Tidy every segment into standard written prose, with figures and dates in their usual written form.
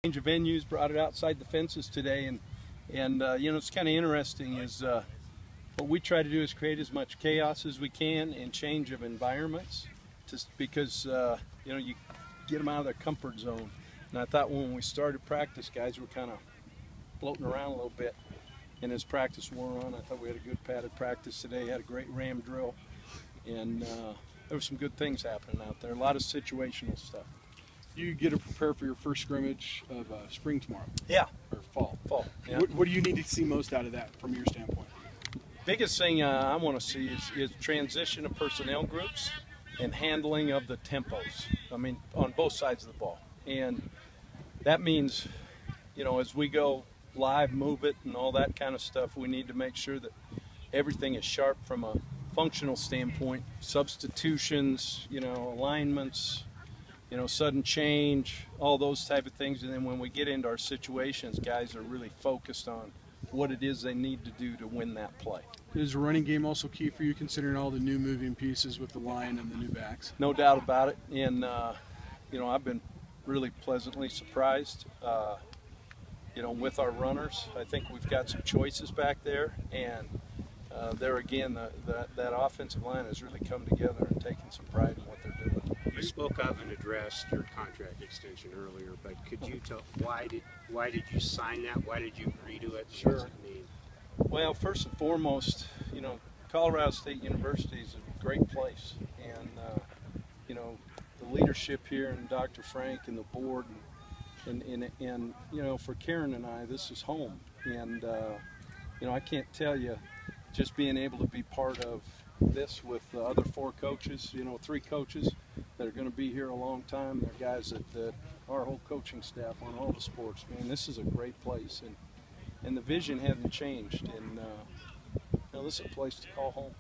Change of venues, brought it outside the fences today, and you know, it's kind of interesting is what we try to do is create as much chaos as we can and change of environments, just because you know, you get them out of their comfort zone. And I thought when we started practice, guys were kind of floating around a little bit, and as practice wore on, I thought we had a good padded practice today. Had a great ram drill, and there were some good things happening out there. A lot of situational stuff. You get to prepare for your first scrimmage of spring tomorrow. Yeah. Or fall. Fall. Yeah. What do you need to see most out of that from your standpoint? Biggest thing I want to see is transition of personnel groups and handling of the tempos. I mean, on both sides of the ball. And that means, you know, as we go live, move it, and all that kind of stuff, we need to make sure that everything is sharp from a functional standpoint. Substitutions, you know, alignments, you know, sudden change, all those type of things. And then when we get into our situations, guys are really focused on what it is they need to do to win that play. Is the running game also key for you, considering all the new moving pieces with the line and the new backs? No doubt about it. And, you know, I've been really pleasantly surprised, you know, with our runners. I think we've got some choices back there. And there again, that offensive line has really come together and taken some pride in what they're doing. You spoke of and addressed your contract extension earlier, but could you tell why did you sign that? Why did you agree to it? Sure. What does it mean? Well, first and foremost, you know, Colorado State University is a great place, and you know, the leadership here and Dr. Frank and the board, and you know, for Karen and I, this is home, and you know, I can't tell you, just being able to be part of this with the other 4 coaches, you know, 3 coaches that are going to be here a long time. They're guys that our whole coaching staff on all the sports. Man, this is a great place, and the vision hasn't changed, and you know, this is a place to call home.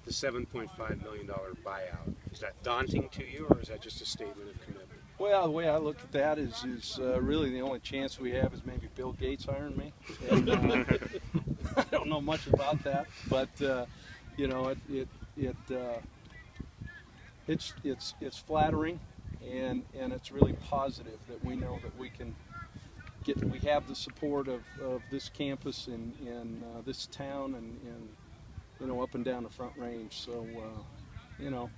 The $7.5 million buyout, is that daunting to you, or is that just a statement of commitment? Well, the way I look at that is really the only chance we have is maybe Bill Gates hiring me. And, I don't know much about that, but you know, it's flattering, and it's really positive that we know that we can we have the support of this campus and this town and you know, up and down the Front Range. So you know,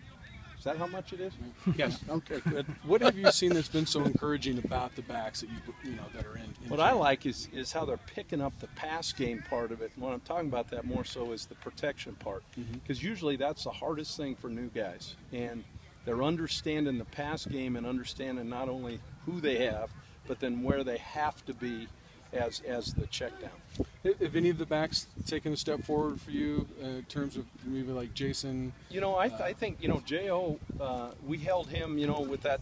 is that how much it is? Yes. Okay, good. What have you seen that's been so encouraging about the backs that you know that are in What I like is how they're picking up the pass game part of it. And when I'm talking about that more so is the protection part, because usually that's the hardest thing for new guys, and they're understanding the pass game and understanding not only who they have, but then where they have to be as the check down. Have any of the backs taken a step forward for you in terms of maybe like Jason? You know, I think, you know, J.O., we held him, you know, with that,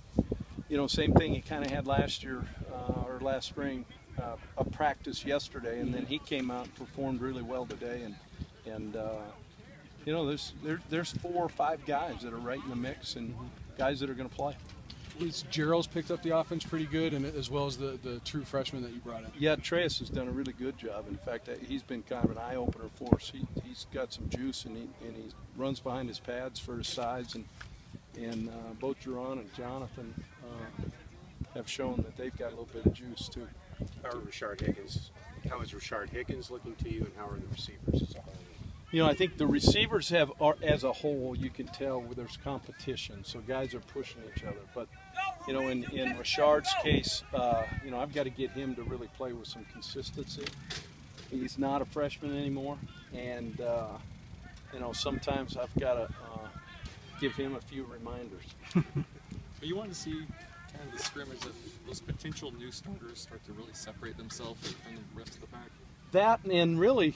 you know, same thing he kind of had last year or last spring, a practice yesterday, and then he came out and performed really well today, and you know, there's 4 or 5 guys that are right in the mix, and guys that are going to play. Gerald's picked up the offense pretty good, and as well as the true freshman that you brought in. Yeah, Treyas has done a really good job. In fact, he's been kind of an eye-opener for us. He's got some juice, and he runs behind his pads for his size, and both Jerron and Jonathan have shown that they've got a little bit of juice too. How is Rashard Higgins looking to you, and how are the receivers as a whole? You know, I think the receivers as a whole, you can tell where there's competition, so guys are pushing each other. But, you know, in Rashard's case, you know, I've got to get him to really play with some consistency. He's not a freshman anymore, and, you know, sometimes I've got to give him a few reminders. But you want to see kind of the scrimmage that those potential new starters start to really separate themselves from the rest of the pack? That, and really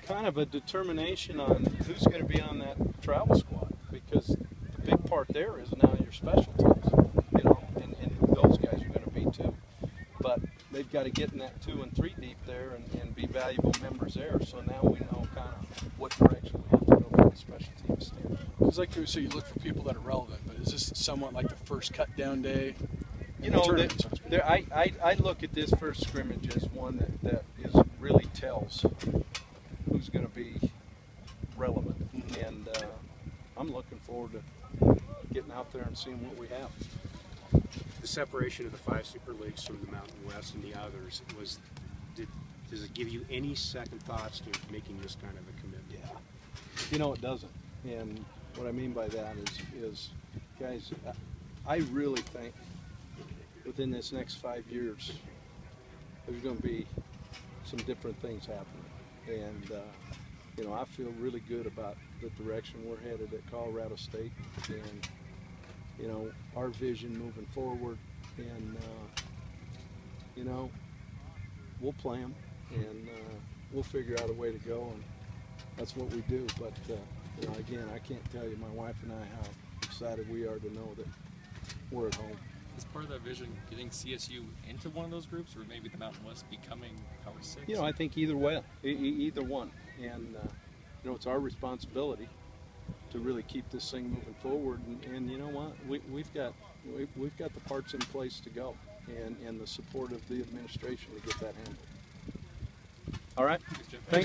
kind of a determination on who's going to be on that travel squad, because the big part there is now your special teams, you know, and who those guys are going to be too. But they've got to get in that 2 and 3 deep there and be valuable members there. So now we know kind of what direction we have to go from the special teams standpoint. It's like so you look for people that are relevant, but is this somewhat like the first cut down day? You know, I look at this first scrimmage as one that really tells who's going to be relevant, and I'm looking forward to getting out there and seeing what we have. the separation of the 5 super leagues from the Mountain West and the others does it give you any second thoughts to making this kind of a commitment? Yeah. You know, it doesn't. And what I mean by that is guys, I really think within this next 5 years, there's going to be some different things happening. And, you know, I feel really good about the direction we're headed at Colorado State and, you know, our vision moving forward. And, you know, we'll play them and we'll figure out a way to go. And that's what we do. But, you know, again, I can't tell you, my wife and I, how excited we are to know that we're at home. Is part of that vision getting CSU into one of those groups, or maybe the Mountain West becoming Power 6? You know, I think either way, either one. And, you know, it's our responsibility to really keep this thing moving forward. And you know what? We've got the parts in place to go, and the support of the administration to get that handled. All right. Thanks, Jim. Thanks.